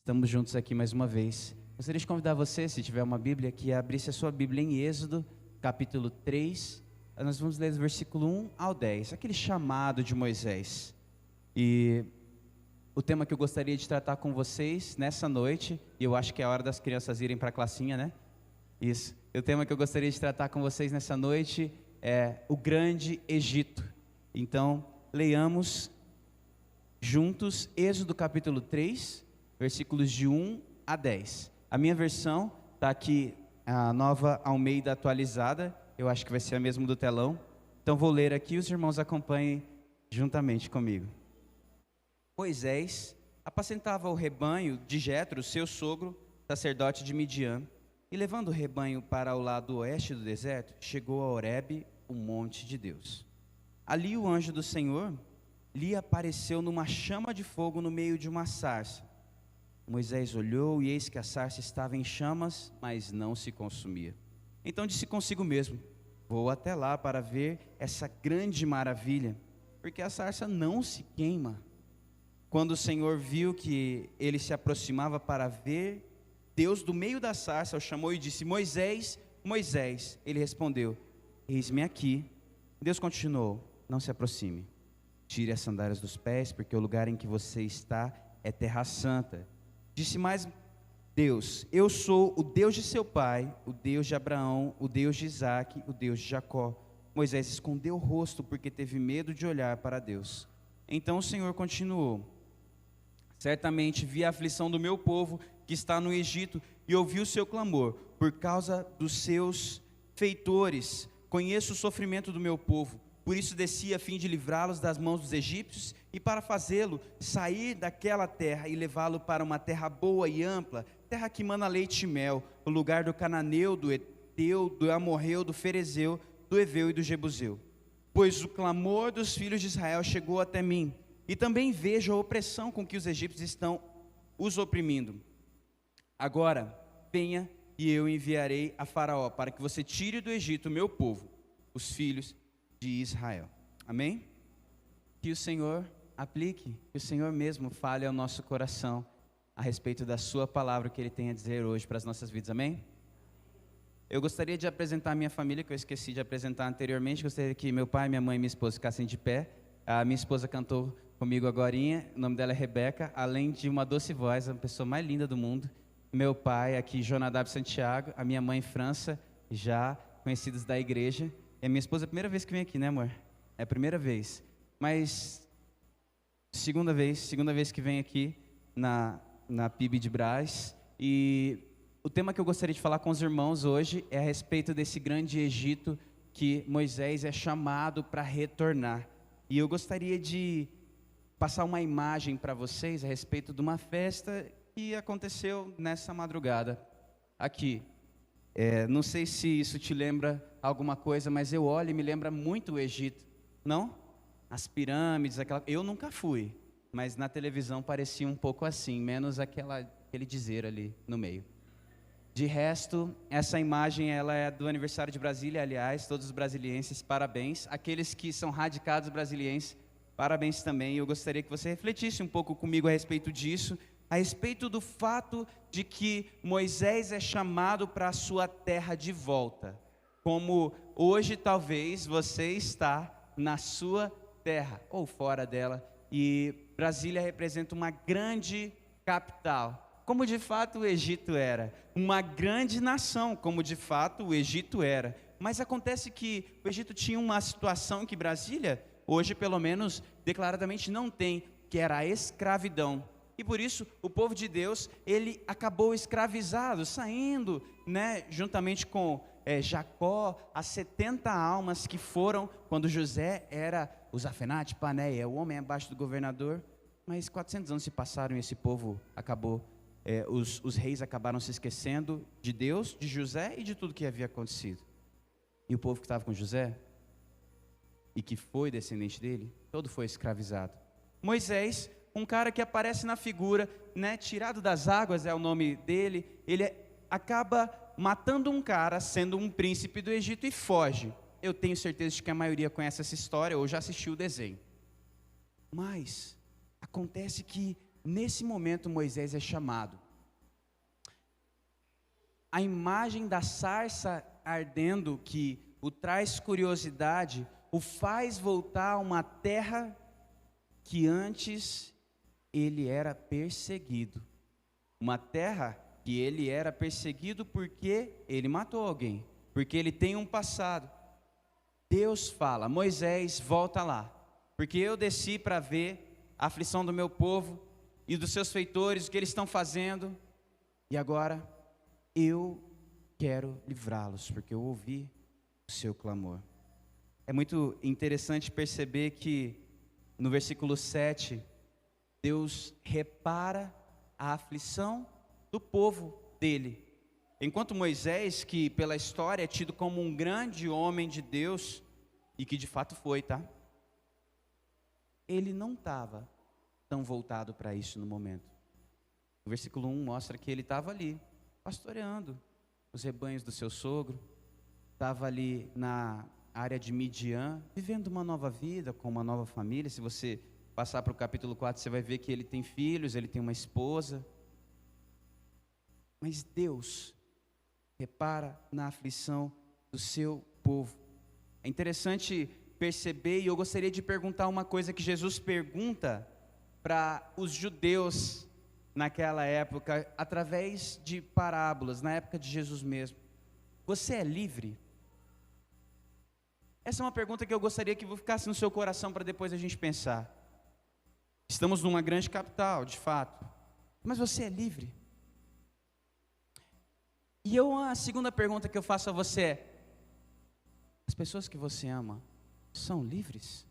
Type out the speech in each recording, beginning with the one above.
Estamos juntos aqui mais uma vez. Gostaria de convidar você, se tiver uma Bíblia, que abrisse a sua Bíblia em Êxodo, capítulo 3. Nós vamos ler do versículo 1 ao 10, aquele chamado de Moisés. E o tema que eu gostaria de tratar com vocês nessa noite, e eu acho que é a hora das crianças irem para a classinha, né? Isso. O tema que eu gostaria de tratar com vocês nessa noite é o Grande Egito. Então, leiamos juntos Êxodo capítulo 3, versículos de 1 a 10. A minha versão está aqui, a Nova Almeida atualizada, eu acho que vai ser a mesma do telão. Então vou ler aqui, os irmãos acompanhem juntamente comigo. Moisés apacentava o rebanho de Jetro, seu sogro, sacerdote de Midian, e levando o rebanho para o lado oeste do deserto, chegou a Horebe, o monte de Deus. Ali o anjo do Senhor lhe apareceu numa chama de fogo no meio de uma sarça. Moisés olhou e eis que a sarça estava em chamas, mas não se consumia. Então disse consigo mesmo: vou até lá para ver essa grande maravilha, porque a sarça não se queima. Quando o Senhor viu que ele se aproximava para ver, Deus do meio da sarça o chamou e disse: Moisés, Moisés. Ele respondeu: eis-me aqui. Deus continuou: não se aproxime, tire as sandálias dos pés, porque o lugar em que você está é terra santa. Disse mais Deus: eu sou o Deus de seu pai, o Deus de Abraão, o Deus de Isaque, o Deus de Jacó. Moisés escondeu o rosto porque teve medo de olhar para Deus. Então o Senhor continuou: certamente vi a aflição do meu povo que está no Egito e ouvi o seu clamor por causa dos seus feitores. Conheço o sofrimento do meu povo, por isso desci a fim de livrá-los das mãos dos egípcios e para fazê-lo sair daquela terra e levá-lo para uma terra boa e ampla, terra que mana leite e mel, o lugar do cananeu, do eteu, do amorreu, do ferezeu, do eveu e do jebuseu. Pois o clamor dos filhos de Israel chegou até mim, e também vejo a opressão com que os egípcios estão os oprimindo. Agora, venha e eu enviarei a Faraó, para que você tire do Egito o meu povo, os filhos de Israel. Amém? Que o Senhor aplique, que o Senhor mesmo fale ao nosso coração a respeito da sua palavra, que Ele tem a dizer hoje para as nossas vidas. Amém? Eu gostaria de apresentar a minha família, que eu esqueci de apresentar anteriormente. Gostaria que meu pai, minha mãe e minha esposa ficassem de pé. A minha esposa cantou comigo agorinha, o nome dela é Rebeca, além de uma doce voz, a pessoa mais linda do mundo. Meu pai aqui, Jonadab Santiago, a minha mãe França, já conhecidos da igreja. E a minha esposa é a primeira vez que vem aqui, né, amor? É a primeira vez. Mas segunda vez que vem aqui na PIB de Brás. E o tema que eu gostaria de falar com os irmãos hoje é a respeito desse grande Egito que Moisés é chamado para retornar. E eu gostaria de passar uma imagem para vocês a respeito de uma festa que aconteceu nessa madrugada aqui. Não sei se isso te lembra alguma coisa, mas eu olho e me lembra muito o Egito, não? As pirâmides, eu nunca fui, mas na televisão parecia um pouco assim, menos aquele dizer ali no meio. De resto, essa imagem ela é do aniversário de Brasília, aliás, todos os brasilienses, parabéns. Aqueles que são radicados brasilienses, parabéns também. Eu gostaria que você refletisse um pouco comigo a respeito disso, a respeito do fato de que Moisés é chamado para a sua terra de volta, como hoje talvez você está na sua terra ou fora dela, e Brasília representa uma grande capital, como de fato o Egito era, uma grande nação, como de fato o Egito era. Mas acontece que o Egito tinha uma situação que Brasília, hoje pelo menos, declaradamente não tem, que era a escravidão. E por isso o povo de Deus, ele acabou escravizado, saindo, né, juntamente com Jacó, as 70 almas que foram, quando José era o Zafenate Paneia, o homem abaixo do governador. Mas 400 anos se passaram e esse povo acabou, os reis acabaram se esquecendo de Deus, de José e de tudo que havia acontecido. E o povo que estava com José, e que foi descendente dele, todo foi escravizado. Moisés, um cara que aparece na figura, né, tirado das águas é o nome dele, ele acaba matando um cara, sendo um príncipe do Egito, e foge. Eu tenho certeza de que a maioria conhece essa história ou já assistiu o desenho. Mas acontece que Nesse momento Moisés é chamado. A imagem da sarça ardendo que o traz curiosidade, o faz voltar a uma terra que antes ele era perseguido. Uma terra que ele era perseguido porque ele matou alguém, porque ele tem um passado. Deus fala: Moisés, volta lá, porque eu desci para ver a aflição do meu povo e dos seus feitores, o que eles estão fazendo, e agora eu quero livrá-los, porque eu ouvi o seu clamor. É muito interessante perceber que no versículo 7, Deus repara a aflição do povo dele. Enquanto Moisés, que pela história é tido como um grande homem de Deus, e que de fato foi, tá? Ele não estava tão voltado para isso no momento. O versículo 1 mostra que ele estava ali, pastoreando os rebanhos do seu sogro, estava ali na área de Midian, vivendo uma nova vida, com uma nova família. Se você passar para o capítulo 4, você vai ver que ele tem filhos, ele tem uma esposa. Mas Deus repara na aflição do seu povo. É interessante perceber, e eu gostaria de perguntar uma coisa que Jesus pergunta para os judeus naquela época, através de parábolas, na época de Jesus mesmo. Você é livre? Essa é uma pergunta que eu gostaria que ficasse no seu coração para depois a gente pensar. Estamos numa grande capital, de fato, mas você é livre? E a segunda pergunta que eu faço a você é: as pessoas que você ama são livres?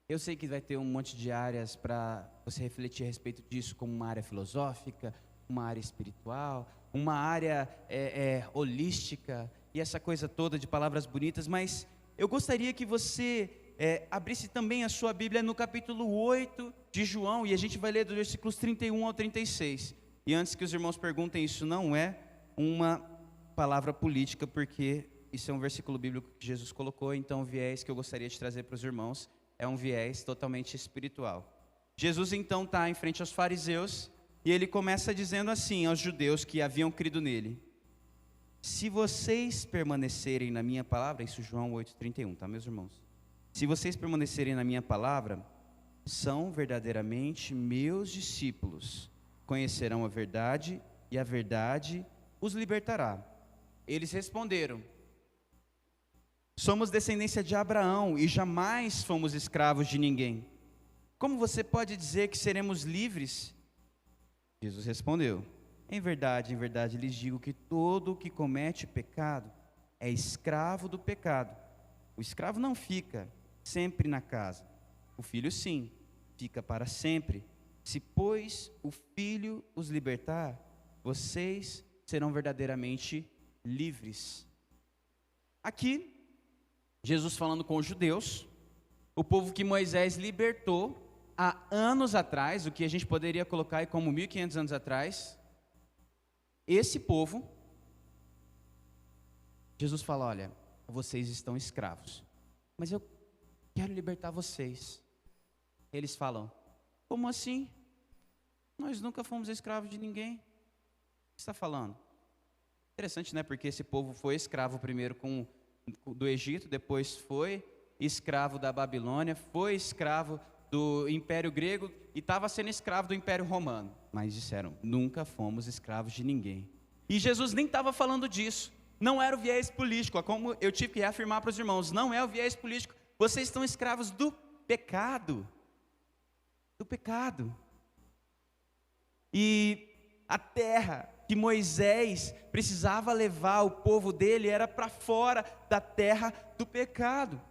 Eu sei que vai ter um monte de áreas para você refletir a respeito disso, como uma área filosófica, uma área espiritual, uma área holística, e essa coisa toda de palavras bonitas, mas eu gostaria que você abrisse também a sua Bíblia no capítulo 8 de João, e a gente vai ler dos versículos 31 ao 36. E antes que os irmãos perguntem, isso não é uma palavra política, porque isso é um versículo bíblico que Jesus colocou, então o viés que eu gostaria de trazer para os irmãos é um viés totalmente espiritual. Jesus então está em frente aos fariseus, e ele começa dizendo assim aos judeus que haviam crido nele: se vocês permanecerem na minha palavra, isso João 8,31, tá, meus irmãos? Se vocês permanecerem na minha palavra, são verdadeiramente meus discípulos, conhecerão a verdade, e a verdade os libertará. Eles responderam: somos descendência de Abraão e jamais fomos escravos de ninguém. Como você pode dizer que seremos livres? Jesus respondeu: em verdade, lhes digo que todo o que comete pecado é escravo do pecado. O escravo não fica sempre na casa, o filho sim, fica para sempre. Se, pois, o filho os libertar, vocês serão verdadeiramente livres. Aqui, Jesus falando com os judeus, o povo que Moisés libertou há anos atrás, o que a gente poderia colocar aí como 1500 anos atrás. Esse povo, Jesus fala: olha, vocês estão escravos, mas eu quero libertar vocês. Eles falam: como assim? Nós nunca fomos escravos de ninguém. O que você está falando? Interessante, né? Porque esse povo foi escravo primeiro do Egito, depois foi escravo da Babilônia, foi escravo do Império Grego e estava sendo escravo do Império Romano. Mas disseram: nunca fomos escravos de ninguém. E Jesus nem estava falando disso. Não era o viés político, como eu tive que reafirmar para os irmãos, não é o viés político. Vocês estão escravos do pecado. Do pecado. E a terra que Moisés precisava levar o povo dele era para fora da terra do pecado,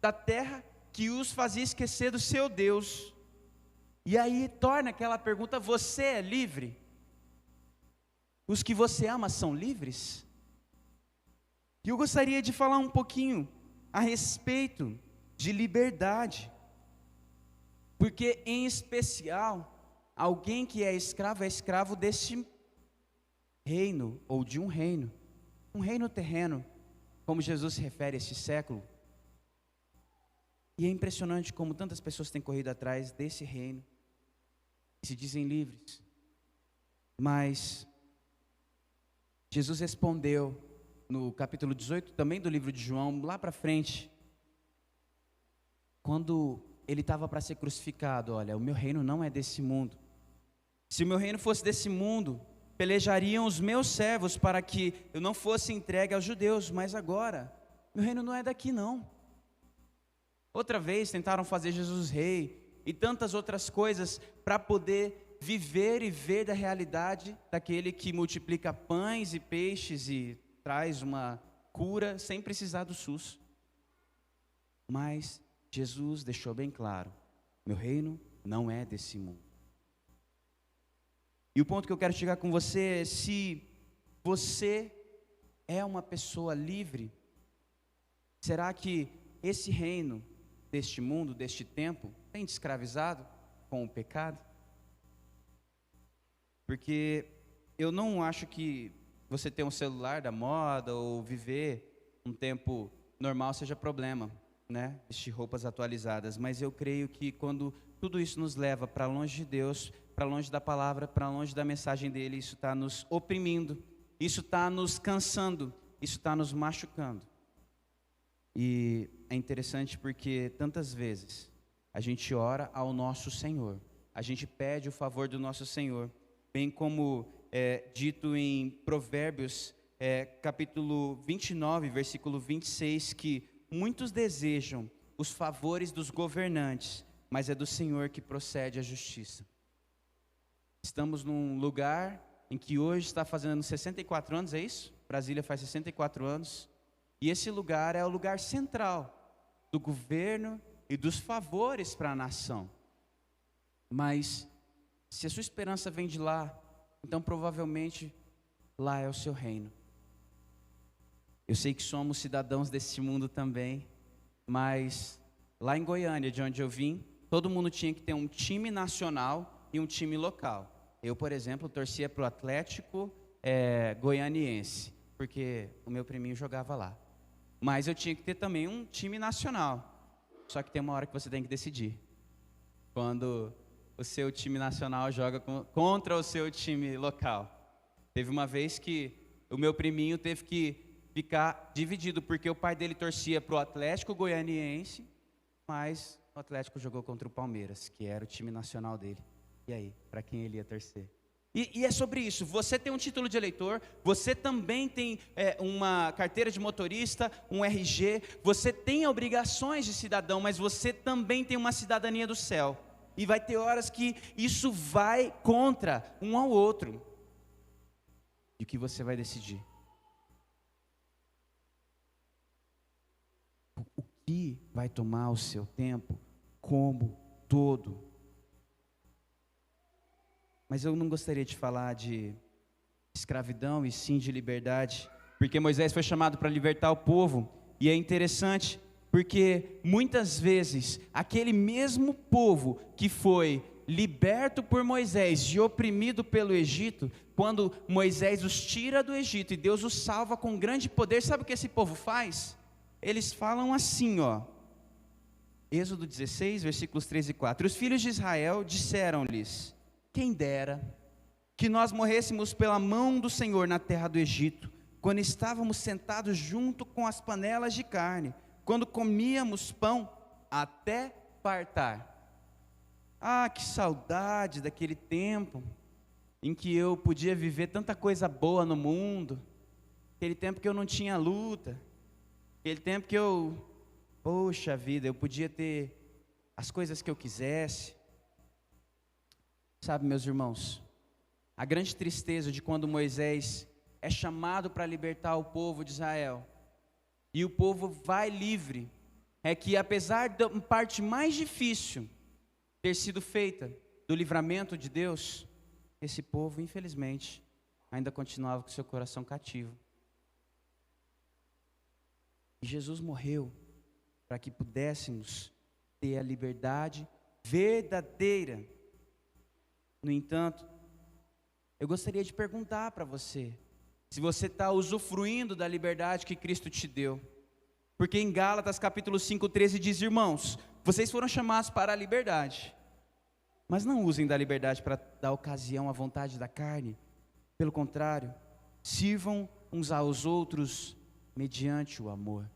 da terra que os fazia esquecer do seu Deus. E aí torna aquela pergunta: você é livre? Os que você ama são livres? E eu gostaria de falar um pouquinho a respeito de liberdade, porque em especial, alguém que é escravo deste reino, ou de um reino terreno, como Jesus se refere a este século. E é impressionante como tantas pessoas têm corrido atrás desse reino, que se dizem livres. Mas Jesus respondeu no capítulo 18, também do livro de João, lá para frente, quando ele estava para ser crucificado: olha, o meu reino não é desse mundo. Se o meu reino fosse desse mundo, pelejariam os meus servos para que eu não fosse entregue aos judeus, mas agora, meu reino não é daqui não. Outra vez tentaram fazer Jesus rei e tantas outras coisas para poder viver e ver da realidade daquele que multiplica pães e peixes e traz uma cura sem precisar do SUS. Mas Jesus deixou bem claro: meu reino não é desse mundo. E o ponto que eu quero chegar com você é: se você é uma pessoa livre, será que esse reino deste mundo, deste tempo, tem te escravizado com o pecado? Porque eu não acho que você ter um celular da moda ou viver um tempo normal seja problema, né? Vestir roupas atualizadas, mas eu creio que quando tudo isso nos leva para longe de Deus, para longe da palavra, para longe da mensagem dele, isso está nos oprimindo, isso está nos cansando, isso está nos machucando. E é interessante porque tantas vezes a gente ora ao nosso Senhor, a gente pede o favor do nosso Senhor, bem como dito em Provérbios, capítulo 29, versículo 26, que muitos desejam os favores dos governantes, mas é do Senhor que procede a justiça. Estamos num lugar em que hoje está fazendo 64 anos, é isso? Brasília faz 64 anos. E esse lugar é o lugar central do governo e dos favores para a nação. Mas se a sua esperança vem de lá, então provavelmente lá é o seu reino. Eu sei que somos cidadãos desse mundo também, mas lá em Goiânia, de onde eu vim, todo mundo tinha que ter um time nacional e um time local. Eu, por exemplo, torcia para o Atlético Goianiense, porque o meu priminho jogava lá. Mas eu tinha que ter também um time nacional. Só que tem uma hora que você tem que decidir. Quando o seu time nacional joga contra o seu time local. Teve uma vez que o meu priminho teve que ficar dividido, porque o pai dele torcia para o Atlético Goianiense, mas o Atlético jogou contra o Palmeiras, que era o time nacional dele. E aí, para quem ele ia torcer? E é sobre isso: você tem um título de eleitor, você também tem uma carteira de motorista, um RG, você tem obrigações de cidadão, mas você também tem uma cidadania do céu. E vai ter horas que isso vai contra um ao outro. E o que você vai decidir? O que vai tomar o seu tempo como todo? Mas eu não gostaria de falar de escravidão e sim de liberdade, porque Moisés foi chamado para libertar o povo. E é interessante, porque muitas vezes aquele mesmo povo que foi liberto por Moisés e oprimido pelo Egito, quando Moisés os tira do Egito e Deus os salva com grande poder, sabe o que esse povo faz? Eles falam assim, Êxodo 16, versículos 3 e 4. Os filhos de Israel disseram-lhes: quem dera que nós morrêssemos pela mão do Senhor na terra do Egito, quando estávamos sentados junto com as panelas de carne, quando comíamos pão até fartar. Ah, que saudade daquele tempo em que eu podia viver tanta coisa boa no mundo, aquele tempo que eu não tinha luta, aquele tempo que poxa vida, eu podia ter as coisas que eu quisesse. Sabe, meus irmãos, a grande tristeza de quando Moisés é chamado para libertar o povo de Israel, e o povo vai livre, é que apesar da parte mais difícil ter sido feita do livramento de Deus, esse povo, infelizmente, ainda continuava com seu coração cativo. E Jesus morreu para que pudéssemos ter a liberdade verdadeira. No entanto, eu gostaria de perguntar para você, se você está usufruindo da liberdade que Cristo te deu. Porque em Gálatas capítulo 5:13 diz: irmãos, vocês foram chamados para a liberdade. Mas não usem da liberdade para dar ocasião à vontade da carne. Pelo contrário, sirvam uns aos outros mediante o amor.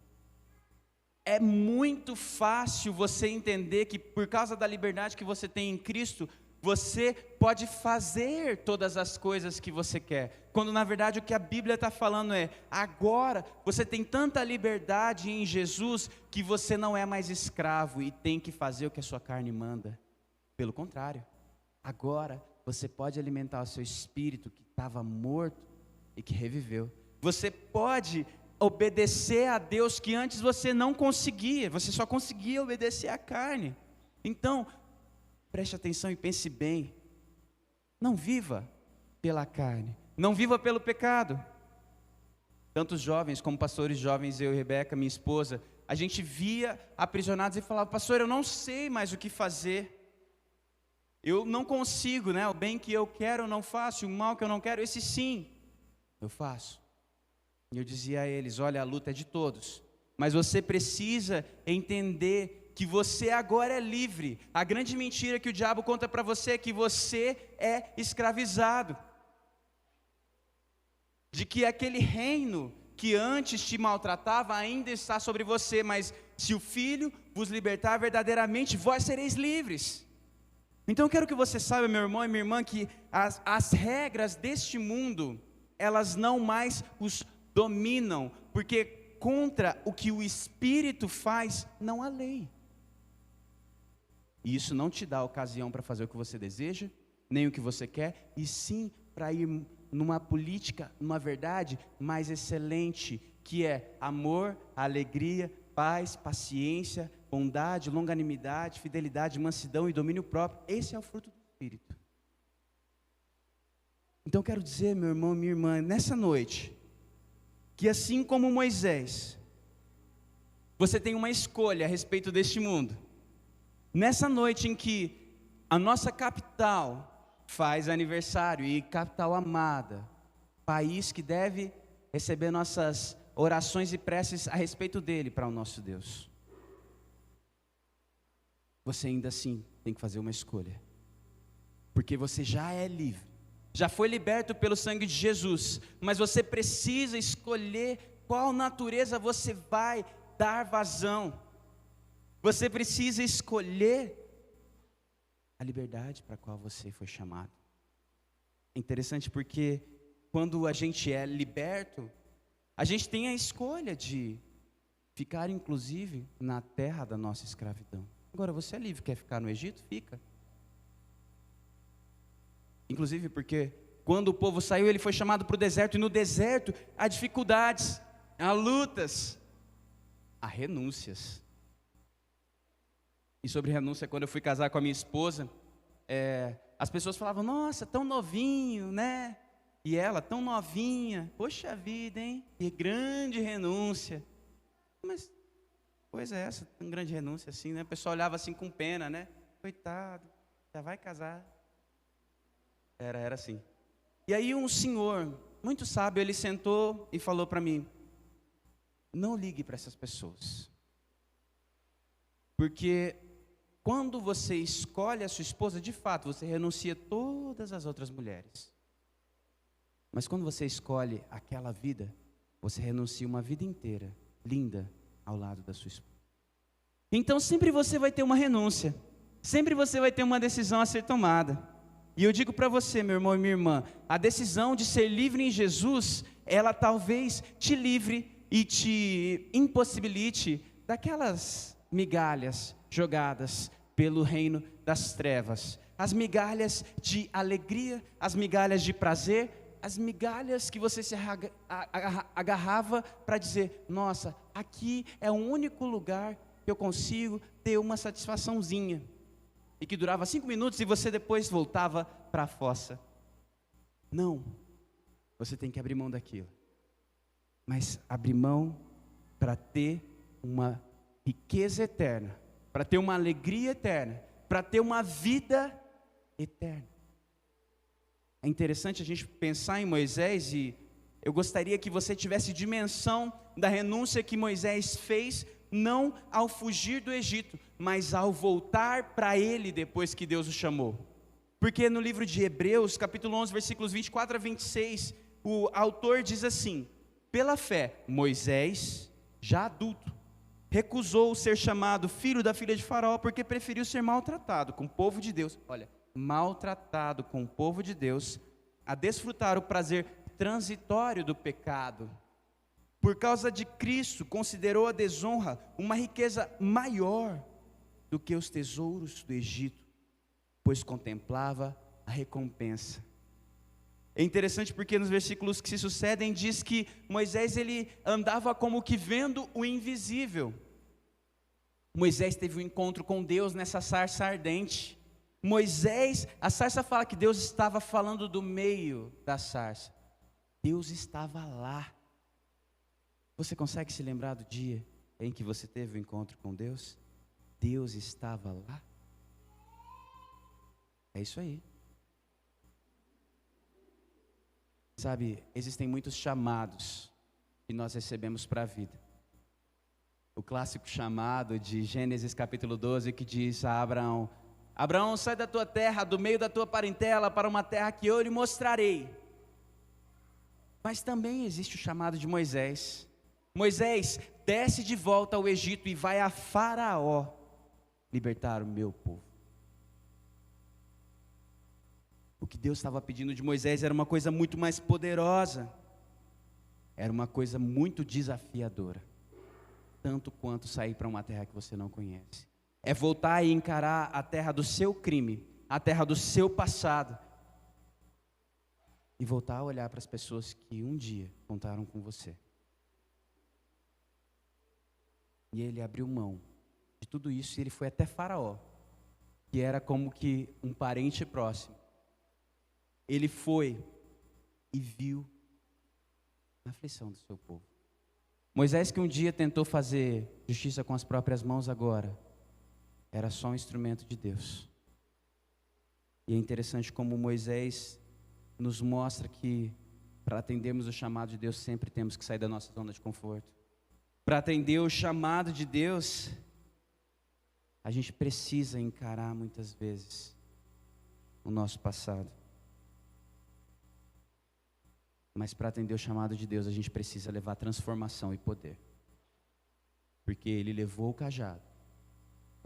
É muito fácil você entender que por causa da liberdade que você tem em Cristo, você pode fazer todas as coisas que você quer. Quando na verdade o que a Bíblia está falando é, agora você tem tanta liberdade em Jesus, que você não é mais escravo e tem que fazer o que a sua carne manda. Pelo contrário, agora você pode alimentar o seu espírito que estava morto e que reviveu. Você pode obedecer a Deus que antes você não conseguia, você só conseguia obedecer à carne. Então, preste atenção e pense bem, não viva pela carne, não viva pelo pecado. Tantos jovens, como pastores jovens, eu e Rebeca, minha esposa, a gente via aprisionados e falava, pastor, eu não sei mais o que fazer, eu não consigo, né? O bem que eu quero eu não faço, o mal que eu não quero, esse sim, eu faço. E eu dizia a eles, olha, a luta é de todos, mas você precisa entender que você agora é livre. A grande mentira que o diabo conta para você é que você é escravizado, de que aquele reino que antes te maltratava ainda está sobre você, mas se o Filho vos libertar verdadeiramente, vós sereis livres. Então eu quero que você saiba, meu irmão e minha irmã, que as regras deste mundo, elas não mais os dominam, porque contra o que o Espírito faz, não há lei. E isso não te dá ocasião para fazer o que você deseja, nem o que você quer, e sim para ir numa política, numa verdade mais excelente, que é amor, alegria, paz, paciência, bondade, longanimidade, fidelidade, mansidão e domínio próprio. Esse é o fruto do Espírito. Então eu quero dizer, meu irmão e minha irmã, nessa noite, que assim como Moisés, você tem uma escolha a respeito deste mundo. Nessa noite em que a nossa capital faz aniversário, e capital amada, país que deve receber nossas orações e preces a respeito dele para o nosso Deus, você ainda assim tem que fazer uma escolha, porque você já é livre, já foi liberto pelo sangue de Jesus, mas você precisa escolher qual natureza você vai dar vazão. Você precisa escolher a liberdade para a qual você foi chamado. É interessante porque quando a gente é liberto, a gente tem a escolha de ficar inclusive na terra da nossa escravidão. Agora você é livre, quer ficar no Egito? Fica. Inclusive porque quando o povo saiu, ele foi chamado para o deserto, e no deserto há dificuldades, há lutas, há renúncias. E sobre renúncia, quando eu fui casar com a minha esposa, as pessoas falavam, nossa, tão novinho, né? E ela, tão novinha, poxa vida, hein? Que grande renúncia. Mas, pois é essa, tão grande renúncia assim, né? O pessoal olhava assim com pena, né? Coitado, já vai casar. Era assim. E aí um senhor, muito sábio, ele sentou e falou para mim, não ligue para essas pessoas. Porque quando você escolhe a sua esposa, de fato, você renuncia todas as outras mulheres. Mas quando você escolhe aquela vida, você renuncia uma vida inteira, linda, ao lado da sua esposa. Então sempre você vai ter uma renúncia, sempre você vai ter uma decisão a ser tomada. E eu digo para você, meu irmão e minha irmã, a decisão de ser livre em Jesus, ela talvez te livre e te impossibilite daquelas migalhas jogadas pelo reino das trevas, as migalhas de alegria, as migalhas de prazer, as migalhas que você se agarrava para dizer, nossa, aqui é o único lugar que eu consigo ter uma satisfaçãozinha, e que durava 5 minutos e você depois voltava para a fossa. Não, você tem que abrir mão daquilo, mas abrir mão para ter uma riqueza eterna, para ter uma alegria eterna, para ter uma vida eterna. É interessante a gente pensar em Moisés, e eu gostaria que você tivesse dimensão da renúncia que Moisés fez não ao fugir do Egito, mas ao voltar para ele depois que Deus o chamou. Porque no livro de Hebreus, capítulo 11, versículos 24 a 26, o autor diz assim: pela fé, Moisés, já adulto, recusou ser chamado filho da filha de Faraó, porque preferiu ser maltratado com o povo de Deus. Olha, maltratado com o povo de Deus, a desfrutar o prazer transitório do pecado. Por causa de Cristo, considerou a desonra uma riqueza maior do que os tesouros do Egito, pois contemplava a recompensa. É interessante porque nos versículos que se sucedem diz que Moisés ele andava como que vendo o invisível. Moisés teve um encontro com Deus nessa sarça ardente. Moisés, a sarça fala que Deus estava falando do meio da sarça. Deus estava lá. Você consegue se lembrar do dia em que você teve o encontro com Deus? Deus estava lá. É isso aí. Sabe, existem muitos chamados que nós recebemos para a vida. O clássico chamado de Gênesis capítulo 12 que diz a Abraão: Abraão, sai da tua terra, do meio da tua parentela, para uma terra que eu lhe mostrarei. Mas também existe o chamado de Moisés. Moisés, desce de volta ao Egito e vai a Faraó libertar o meu povo. O que Deus estava pedindo de Moisés era uma coisa muito mais poderosa, era uma coisa muito desafiadora, tanto quanto sair para uma terra que você não conhece. É voltar e encarar a terra do seu crime, a terra do seu passado, e voltar a olhar para as pessoas que um dia contaram com você. E ele abriu mão de tudo isso e ele foi até Faraó, que era como que um parente próximo. Ele foi e viu a aflição do seu povo. Moisés, que um dia tentou fazer justiça com as próprias mãos, agora era só um instrumento de Deus. E é interessante como Moisés nos mostra que para atendermos o chamado de Deus sempre temos que sair da nossa zona de conforto. Para atender o chamado de Deus, a gente precisa encarar muitas vezes o nosso passado. Mas para atender o chamado de Deus, a gente precisa levar transformação e poder. Porque ele levou o cajado.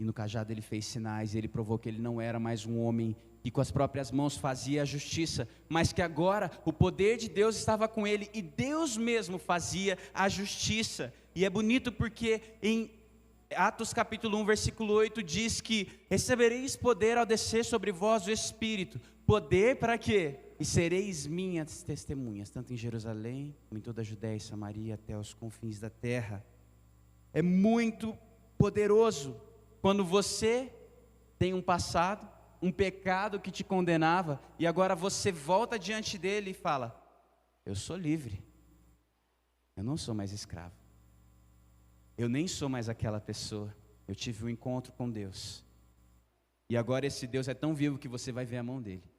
E no cajado ele fez sinais, e ele provou que ele não era mais um homem que com as próprias mãos fazia a justiça, mas que agora o poder de Deus estava com ele, e Deus mesmo fazia a justiça. E é bonito porque em Atos capítulo 1, versículo 8 diz que recebereis poder ao descer sobre vós o Espírito. Poder para quê? E sereis minhas testemunhas, tanto em Jerusalém, como em toda a Judéia e Samaria, até os confins da terra. É muito poderoso quando você tem um passado, um pecado que te condenava, e agora você volta diante dele e fala: eu sou livre, eu não sou mais escravo, eu nem sou mais aquela pessoa, eu tive um encontro com Deus, e agora esse Deus é tão vivo que você vai ver a mão dele.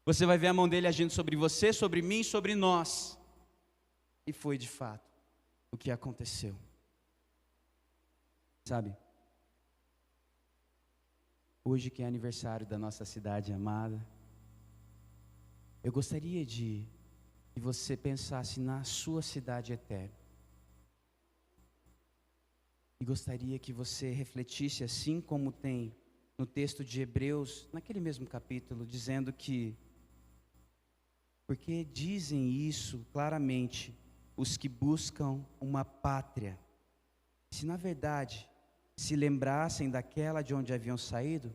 Você vai ver a mão dele agindo sobre você, sobre mim, sobre nós. E foi de fato o que aconteceu. Sabe? Hoje que é aniversário da nossa cidade amada, eu gostaria de que você pensasse na sua cidade eterna. E gostaria que você refletisse assim como tem no texto de Hebreus, naquele mesmo capítulo, dizendo que porque dizem isso claramente os que buscam uma pátria. Se na verdade se lembrassem daquela de onde haviam saído,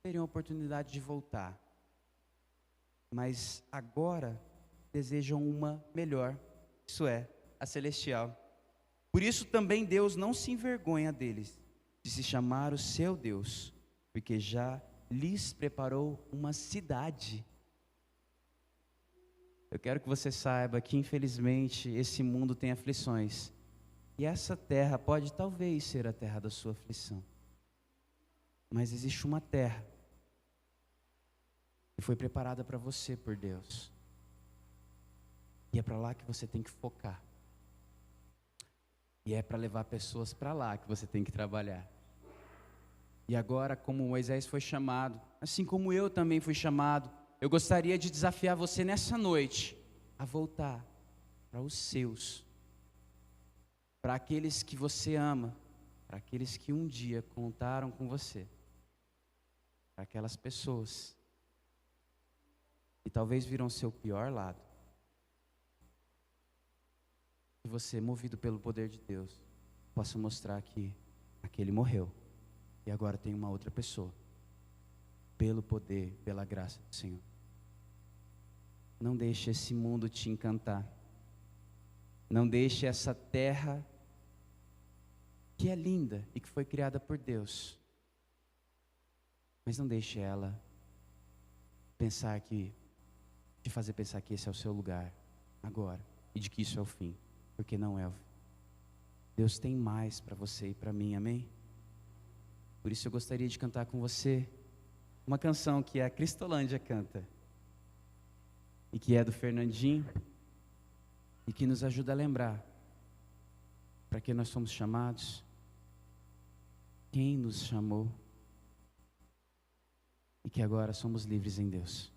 teriam a oportunidade de voltar. Mas agora desejam uma melhor, isso é, a celestial. Por isso também Deus não se envergonha deles, de se chamar o seu Deus, porque já lhes preparou uma cidade. Eu quero que você saiba que infelizmente esse mundo tem aflições, e essa terra pode talvez ser a terra da sua aflição, mas existe uma terra que foi preparada para você por Deus, e é para lá que você tem que focar. E é para levar pessoas para lá que você tem que trabalhar. E agora, como Moisés foi chamado, assim como eu também fui chamado, eu gostaria de desafiar você nessa noite a voltar para os seus, para aqueles que você ama, para aqueles que um dia contaram com você, para aquelas pessoas que talvez viram seu pior lado. Que você, movido pelo poder de Deus, possa mostrar que aquele morreu e agora tem uma outra pessoa, pelo poder, pela graça do Senhor. Não deixe esse mundo te encantar. Não deixe essa terra que é linda e que foi criada por Deus, mas não deixe ela te fazer pensar que esse é o seu lugar agora e de que isso é o fim, porque não é o fim. Deus tem mais para você e para mim, amém? Por isso eu gostaria de cantar com você uma canção que a Cristolândia canta e que é do Fernandinho e que nos ajuda a lembrar para que nós somos chamados, quem nos chamou e que agora somos livres em Deus.